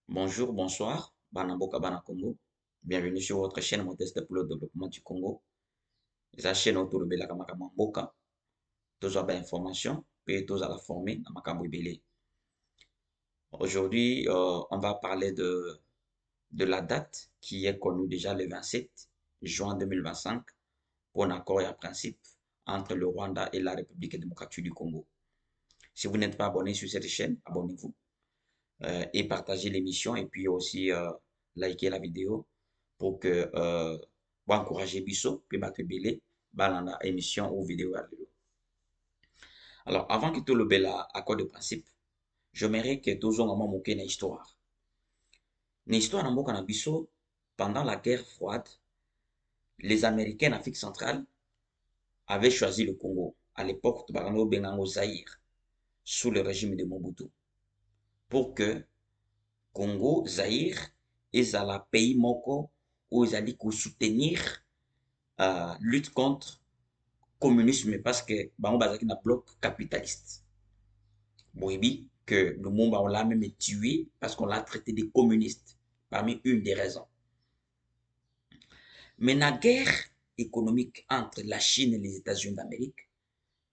Bonjour, bonsoir, Banamboka Bana Congo. Bienvenue sur votre chaîne modeste pour le développement du Congo. La chaîne autour de Bela Kamakama Mboka. Tous à information, puis tous à la former, à Makambo Ibele. Aujourd'hui, on va parler de la date qui est connue déjà le 27 juin 2025 pour un accord et un principe entre le Rwanda et la République démocratique du Congo. Si vous n'êtes pas abonné sur cette chaîne, abonnez-vous et partagez l'émission et puis aussi likez la vidéo pour que vous encourager biso puis battre belé balanda émission ou vidéo à l'eau. Alors avant que tout le bel accord de principe, j'aimerais que tous on moment moqué une histoire. Une histoire en na biso pendant la guerre froide, les Américains en Afrique centrale avaient choisi le Congo à l'époque de Barano Bengango Zaïre sous le régime de Mobutu pour que Congo Zaïre ezala pays moko où ils allaient soutenir lutte contre communisme parce que bango bazaki na bloc capitaliste. Boyebi que Lumumba on l'a même tué parce qu'on l'a traité de communiste parmi une des raisons. Mais la guerre économique entre la Chine et les États-Unis d'Amérique,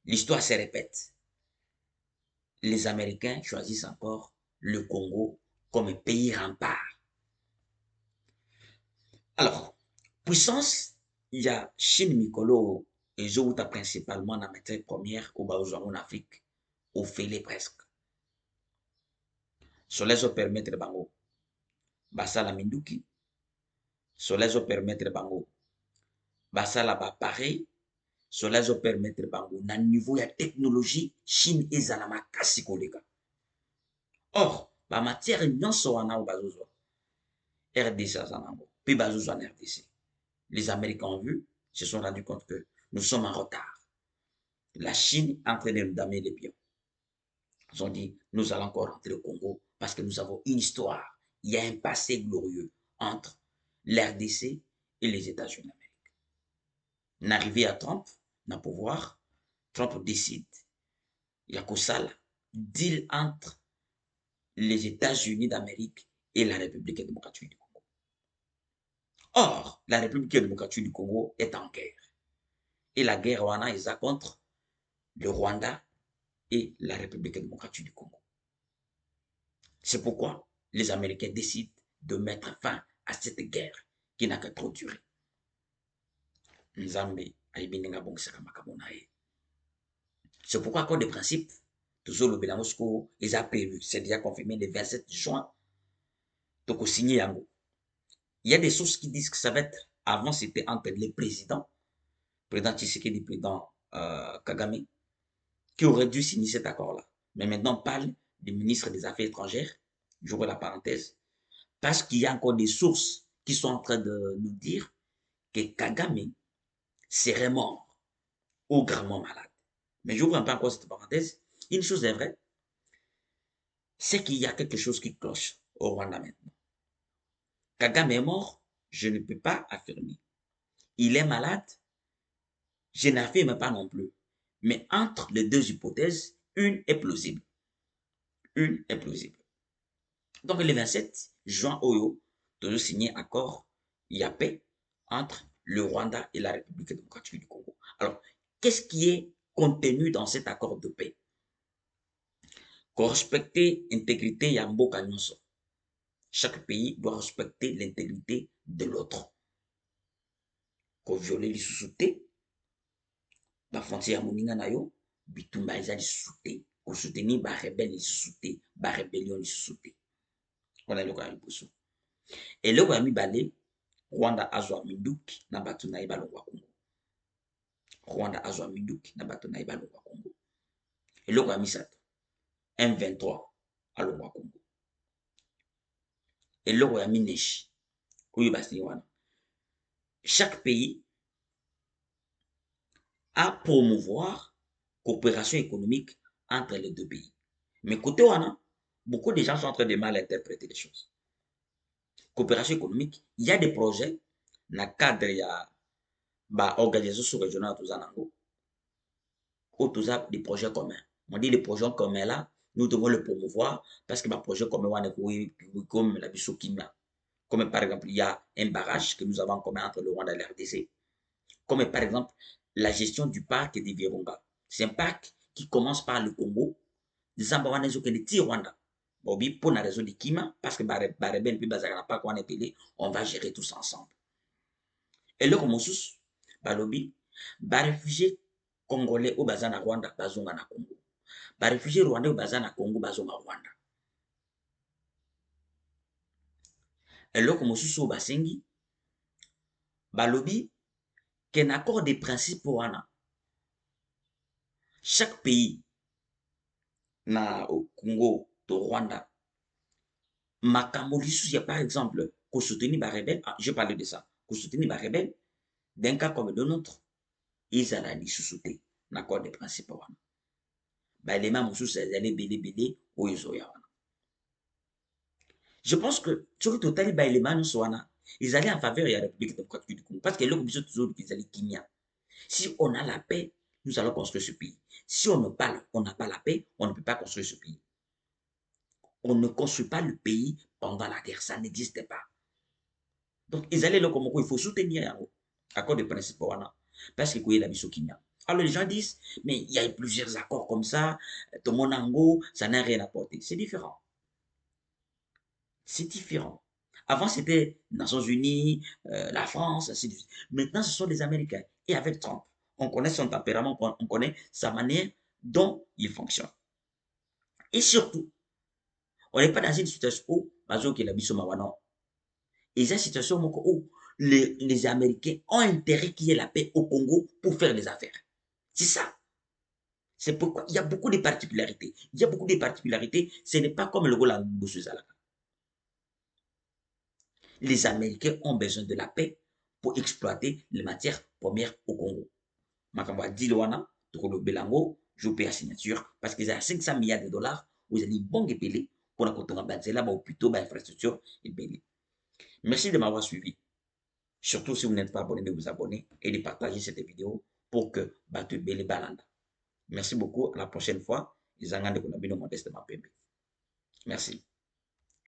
l'histoire se répète. Les Américains choisissent encore le Congo comme un pays rempart. Alors, puissance, il y a Chine Mikolo et Zouta principalement dans la matière première au Baouzouan en Afrique, au Félé presque. Cela zo permettre bango basala minduki, cela zo permettre bango basala ba pareil, cela zo permettre bango na niveau ya technologie Chine ezala makasi koleka. Or, ba matière nyonso wana o bazozwa RDC azanango, puis bazozwa en RDC. Les Américains ont vu, se sont rendus compte que nous sommes en retard. La Chine est en train de nous damer les pions. Ils ont dit, nous allons encore rentrer au Congo parce que nous avons une histoire. Il y a un passé glorieux entre l'RDC et les États-Unis d'Amérique. N'arrivé à Trump, dans le pouvoir, Trump décide, il y a que ça là, deal entre les États-Unis d'Amérique et la République démocratique du Congo. Or, la République démocratique du Congo est en guerre. Et la guerre wana est contre le Rwanda et la République démocratique du Congo. C'est pourquoi les Américains décident de mettre fin à cette guerre qui n'a que trop duré. C'est pourquoi, accord de principe, toujours le Bélamosco, ils ont prévu, c'est déjà confirmé le 27 juin, donc signé Yango. Il y a des sources qui disent que ça va être, avant c'était entre les présidents, président Tshisekedi et président Kagame, qui auraient dû signer cet accord-là. Mais maintenant, on parle du ministre des Affaires étrangères, j'ouvre la parenthèse, parce qu'il y a encore des sources qui sont en train de nous dire que Kagame serait mort ou gravement malade. Mais j'ouvre un peu encore cette parenthèse. Une chose est vraie, c'est qu'il y a quelque chose qui cloche au Rwanda maintenant. Kagame est mort, je ne peux pas affirmer. Il est malade, je n'affirme pas non plus. Mais entre les deux hypothèses, une est plausible. Une est plausible. Donc le 27 juin, Oyo, toujours signé accord, il y a paix entre le Rwanda et la République démocratique du Congo. Alors, qu'est-ce qui est contenu dans cet accord de paix? Qu'on respecter l'intégrité Yamboka Nyonso. Chaque pays doit respecter l'intégrité de l'autre. Qu'on viole les sous-soutés, la frontière moninga nayo, bitumba eza les sous-soutés. Qu'on soutenir ba rebelle les sous-soutés, ba rébellion les sous-soutés. On a le cas de eloko ya mibale Rwanda azwa minduki na bato na ye balongwa Congo. Rwanda azwa minduki na bato na ye balongwa Congo. Eloko ya misato M23 alongwa Congo. Eloko ya mineshi oyo basili wana. Chaque pays a promouvoir coopération économique entre les deux pays. Mais côté wana, beaucoup de gens sont en train de mal interpréter les choses. Coopération économique, il y a des projets na cadre ya ba organisation sous-régionale tozanango ou tous des projets communs. On dit les projets communs là, nous devons le promouvoir parce que ma projet comme comme la Bissokimia. Comme par exemple, il y a un barrage que nous avons en commun entre le Rwanda et la RDC. Comme par exemple, la gestion du parc de Virunga. C'est un parc qui commence par le Congo. Zambawanezo que le Rwanda. Bobi, pour la raison de Kima, parce que Bareben puis Bazara pas qu'on est payé, on va gérer tous ensemble. Et là, comme sous, Balobi, réfugiés congolais au Bazana Rwanda, Bazonga na Congo. Réfugiés rwandais au Bazana Congo, Bazonga Rwanda. Et là, comme sous, au Basengi, Balobi, qu'un accord de principe pour Wana. Chaque pays, na au Congo, au Rwanda, makambo lisusu ya par exemple kosoutenir barebele, je parlais de ça, kosoutenir barebele d'un cas comme de nôtre ezala lisusu te na accord de principe wana baelema mosusu ezali ebele oyo ezoya wana. Je pense que soki totali baelema nyonso wana ezali en faveur ya République démocratique du Congo parce que eloko biso tozoluka ezali kimia. Si on a la paix, nous allons construire ce pays. Si on n'a pas la paix, on ne peut pas construire ce pays. On ne construit pas le pays pendant la guerre, ça n'existe pas. Donc, ils allaient là comme il faut soutenir l'accord de principe. Parce que la Kimia. Alors, les gens disent, mais il y a plusieurs accords comme ça, Tomonango, ça n'a rien apporté. C'est différent. C'est différent. Avant, c'était les Nations Unies, la France, ainsi de suite. Maintenant, ce sont les Américains. Et avec Trump, on connaît son tempérament, on connaît sa manière dont il fonctionne. Et surtout, on n'est pas dans une situation où, Bazo qui est la non. Et cette situation où les Américains ont intérêt qu'il y ait la paix au Congo pour faire les affaires. C'est ça. C'est pourquoi il y a beaucoup de particularités. Il y a beaucoup de particularités. Ce n'est pas comme le Rwanda. Les Américains ont besoin de la paix pour exploiter les matières premières au Congo. Makamba Diloana, Tokolo Belango, je paye la signature parce qu'ils ont 500 milliards de dollars. Vous allez bon payer pour la côte là ou plutôt l'infrastructure et payer. Merci de m'avoir suivi. Surtout si vous n'êtes pas abonné, de vous abonner et de partager cette vidéo pour que Batu Bele Balanda. Merci beaucoup. À la prochaine fois. Ils en ont de modeste ma Merci.